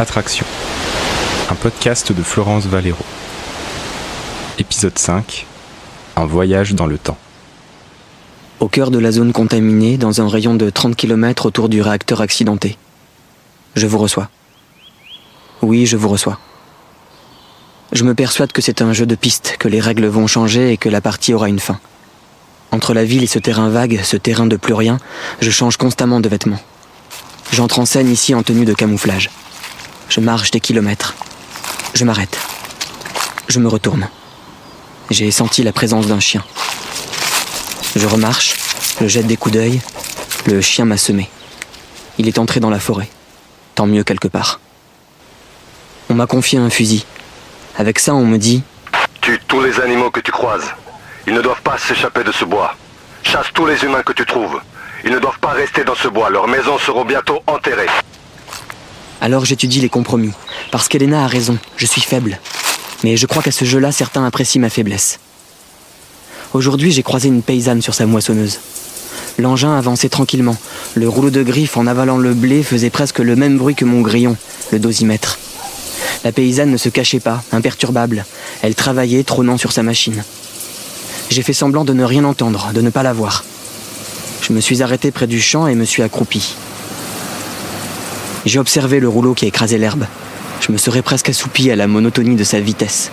Attraction, un podcast de Florence Valero. Épisode 5, un voyage dans le temps. Au cœur de la zone contaminée, dans un rayon de 30 km autour du réacteur accidenté. Je vous reçois. Oui, je vous reçois. Je me persuade que c'est un jeu de pistes, que les règles vont changer et que la partie aura une fin. Entre la ville et ce terrain vague, ce terrain de plus rien, je change constamment de vêtements. J'entre en scène ici en tenue de camouflage. Je marche des kilomètres. Je m'arrête. Je me retourne. J'ai senti la présence d'un chien. Je remarche, je jette des coups d'œil. Le chien m'a semé. Il est entré dans la forêt. Tant mieux quelque part. On m'a confié un fusil. Avec ça, on me dit... Tue tous les animaux que tu croises. Ils ne doivent pas s'échapper de ce bois. Chasse tous les humains que tu trouves. Ils ne doivent pas rester dans ce bois. Leurs maisons seront bientôt enterrées. Alors j'étudie les compromis. Parce qu'Elena a raison, je suis faible. Mais je crois qu'à ce jeu-là, certains apprécient ma faiblesse. Aujourd'hui, j'ai croisé une paysanne sur sa moissonneuse. L'engin avançait tranquillement. Le rouleau de griffe en avalant le blé faisait presque le même bruit que mon grillon, le dosimètre. La paysanne ne se cachait pas, imperturbable. Elle travaillait, trônant sur sa machine. J'ai fait semblant de ne rien entendre, de ne pas la voir. Je me suis arrêté près du champ et me suis accroupi. J'ai observé le rouleau qui écrasait l'herbe. Je me serais presque assoupi à la monotonie de sa vitesse.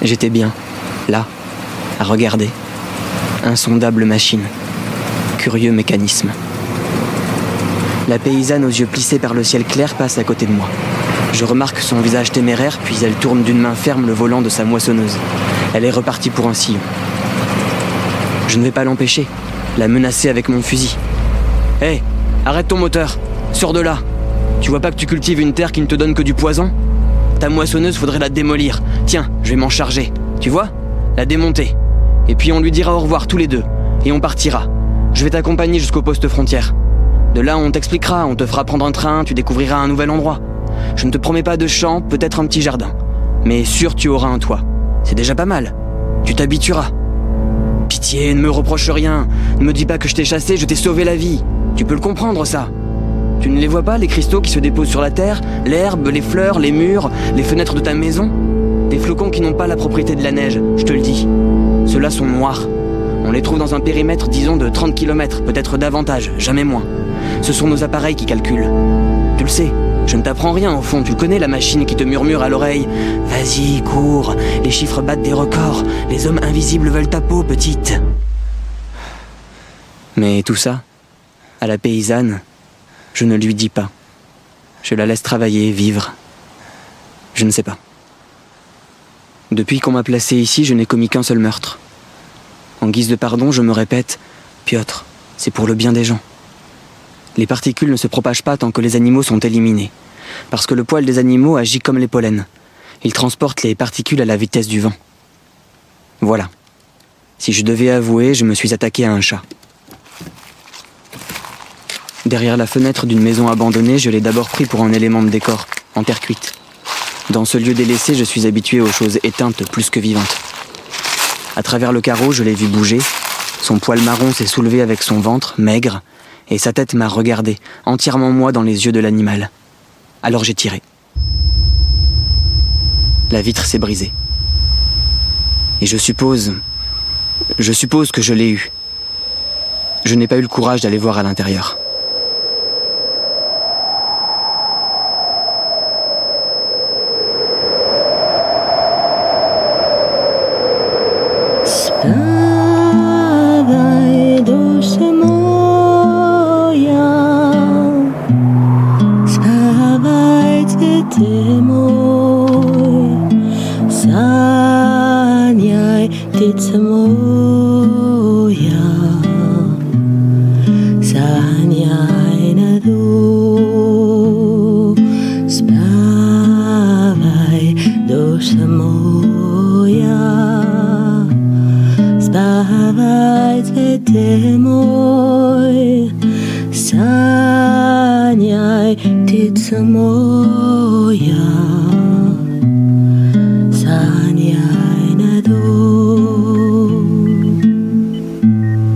J'étais bien, là, à regarder. Insondable machine. Curieux mécanisme. La paysanne aux yeux plissés par le ciel clair passe à côté de moi. Je remarque son visage téméraire, puis elle tourne d'une main ferme le volant de sa moissonneuse. Elle est repartie pour un sillon. Je ne vais pas l'empêcher, la menacer avec mon fusil. Hé, arrête ton moteur, sors de là. Tu vois pas que tu cultives une terre qui ne te donne que du poison ? Ta moissonneuse, faudrait la démolir. Tiens, je vais m'en charger. Tu vois ? La démonter. Et puis on lui dira au revoir tous les deux. Et on partira. Je vais t'accompagner jusqu'au poste frontière. De là, on t'expliquera, on te fera prendre un train, tu découvriras un nouvel endroit. Je ne te promets pas de champ, peut-être un petit jardin. Mais sûr, tu auras un toit. C'est déjà pas mal. Tu t'habitueras. Pitié, ne me reproche rien. Ne me dis pas que je t'ai chassé, je t'ai sauvé la vie. Tu peux le comprendre, ça. Tu ne les vois pas, les cristaux qui se déposent sur la terre, l'herbe, les fleurs, les murs, les fenêtres de ta maison ? Des flocons qui n'ont pas la propriété de la neige, je te le dis. Ceux-là sont noirs. On les trouve dans un périmètre, disons, de 30 km, peut-être davantage, jamais moins. Ce sont nos appareils qui calculent. Tu le sais, je ne t'apprends rien au fond, tu connais la machine qui te murmure à l'oreille. Vas-y, cours, les chiffres battent des records, les hommes invisibles veulent ta peau, petite. Mais tout ça, à la paysanne, je ne lui dis pas. Je la laisse travailler, vivre. Je ne sais pas. Depuis qu'on m'a placé ici, je n'ai commis qu'un seul meurtre. En guise de pardon, je me répète, Piotr, c'est pour le bien des gens. Les particules ne se propagent pas tant que les animaux sont éliminés. Parce que le poil des animaux agit comme les pollens. Il transporte les particules à la vitesse du vent. Voilà. Si je devais avouer, je me suis attaqué à un chat. Derrière la fenêtre d'une maison abandonnée, je l'ai d'abord pris pour un élément de décor, en terre cuite. Dans ce lieu délaissé, je suis habitué aux choses éteintes plus que vivantes. À travers le carreau, je l'ai vu bouger. Son poil marron s'est soulevé avec son ventre, maigre, et sa tête m'a regardé, entièrement moi dans les yeux de l'animal. Alors j'ai tiré. La vitre s'est brisée. Et je suppose que je l'ai eu. Je n'ai pas eu le courage d'aller voir à l'intérieur.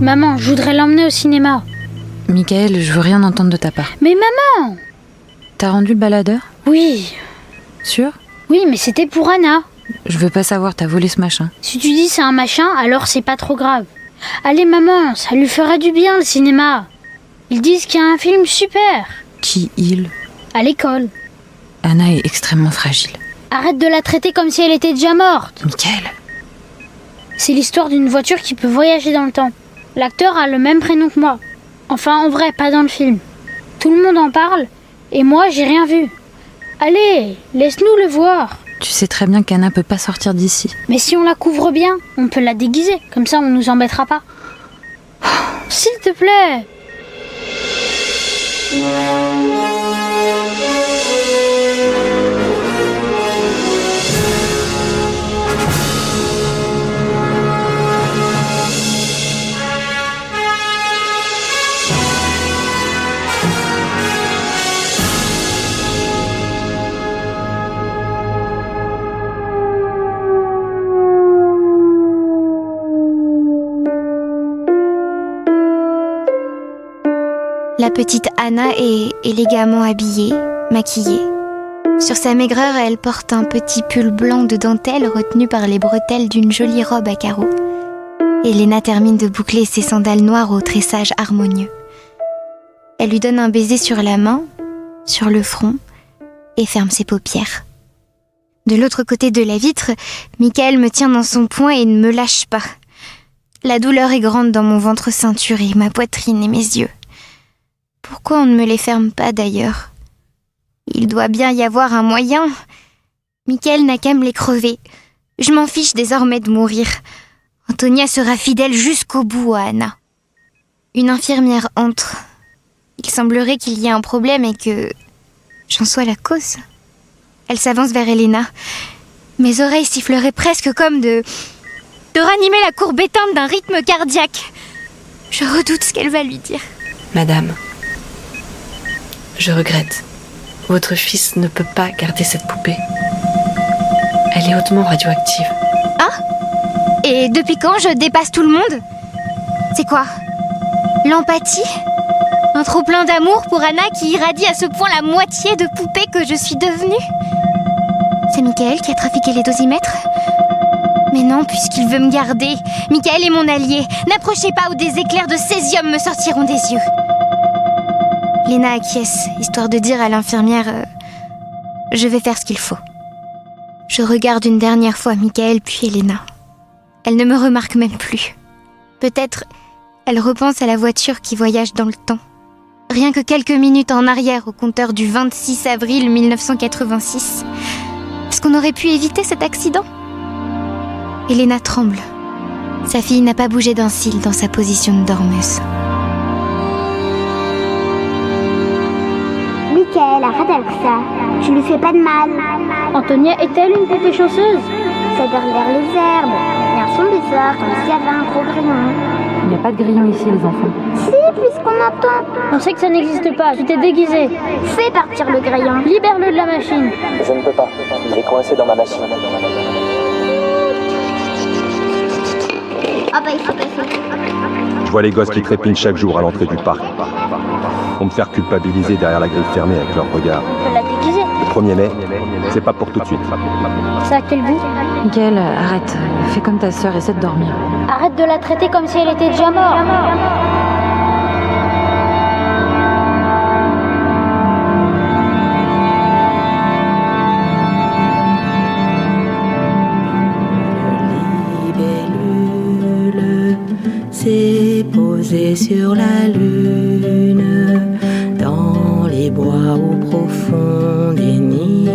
Maman, je voudrais l'emmener au cinéma. Michael, je veux rien entendre de ta part. Mais maman! T'as rendu le baladeur ? Oui. Sûr ? Oui, mais c'était pour Anna. Je veux pas savoir, t'as volé ce machin. Si tu dis c'est un machin, alors c'est pas trop grave. Allez maman, ça lui ferait du bien le cinéma. Ils disent qu'il y a un film super. Qui il ? À l'école. Anna est extrêmement fragile. Arrête de la traiter comme si elle était déjà morte. Michael. C'est l'histoire d'une voiture qui peut voyager dans le temps. L'acteur a le même prénom que moi. Enfin, en vrai, pas dans le film. Tout le monde en parle, et moi, j'ai rien vu. Allez, laisse-nous le voir. Tu sais très bien qu'Anna peut pas sortir d'ici. Mais si on la couvre bien, on peut la déguiser. Comme ça, on nous embêtera pas. S'il te plaît. La petite Anna est élégamment habillée, maquillée. Sur sa maigreur, elle porte un petit pull blanc de dentelle retenu par les bretelles d'une jolie robe à carreaux. Elena termine de boucler ses sandales noires au tressage harmonieux. Elle lui donne un baiser sur la main, sur le front, et ferme ses paupières. De l'autre côté de la vitre, Michael me tient dans son poing et ne me lâche pas. La douleur est grande dans mon ventre ceinturé, ma poitrine et mes yeux. Pourquoi on ne me les ferme pas d'ailleurs ? Il doit bien y avoir un moyen. Michael n'a qu'à me les crever. Je m'en fiche désormais de mourir. Antonia sera fidèle jusqu'au bout à Anna. Une infirmière entre. Il semblerait qu'il y ait un problème et que j'en sois la cause. Elle s'avance vers Elena. Mes oreilles siffleraient presque comme de ranimer la courbe éteinte d'un rythme cardiaque. Je redoute ce qu'elle va lui dire. Madame, je regrette. Votre fils ne peut pas garder cette poupée. Elle est hautement radioactive. Ah ? Et depuis quand je dépasse tout le monde ? C'est quoi ? L'empathie ? Un trop-plein d'amour pour Anna qui irradie à ce point la moitié de poupée que je suis devenue ? C'est Michael qui a trafiqué les dosimètres ? Mais non, puisqu'il veut me garder. Michael est mon allié. N'approchez pas ou des éclairs de césium me sortiront des yeux. Lena acquiesce, histoire de dire à l'infirmière je vais faire ce qu'il faut. Je regarde une dernière fois Michael puis Elena. Elle ne me remarque même plus. Peut-être elle repense à la voiture qui voyage dans le temps. Rien que quelques minutes en arrière au compteur du 26 avril 1986. Est-ce qu'on aurait pu éviter cet accident ? Elena tremble. Sa fille n'a pas bougé d'un cil dans sa position de dormeuse. Michael, arrête avec ça. Tu lui fais pas de mal. Antonia est-elle une poupée chanceuse ? Ça garde vers les herbes. Il y a un son bizarre, comme s'il y avait un gros grillon. Il n'y a pas de grillon ici, les enfants. Si, puisqu'on entend. On sait que ça n'existe pas, tu t'es déguisé. Fais partir le grillon. Libère-le de la machine. Je ne peux pas. Il est coincé dans ma machine. Ah bah il faut passer. Je vois les gosses qui trépignent chaque jour à l'entrée du parc. Pour me faire culpabiliser derrière la grille fermée avec leur regard. On peut la déguiser. Le 1er mai, c'est pas pour tout de suite. Ça a quel goût ? Michael, arrête. Fais comme ta sœur, essaie de dormir. Arrête de la traiter comme si elle était déjà morte. S'est posé sur la lune, dans les bois au profond des nids,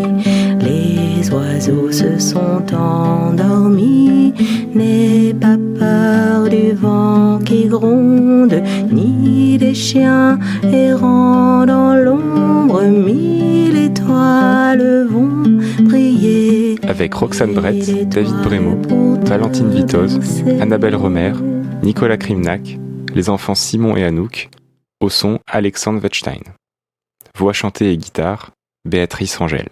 les oiseaux se sont endormis. N'aie pas peur du vent qui gronde, ni des chiens errants dans l'ombre. 1000 étoiles vont briller. Avec Roxane Brett, David Brémaud, Valentine Vitoz, Annabelle Romer, Nicolas Krimnak, les enfants Simon et Anouk, au son Alexandre Wettstein. Voix chantée et guitare, Béatrice Angèle.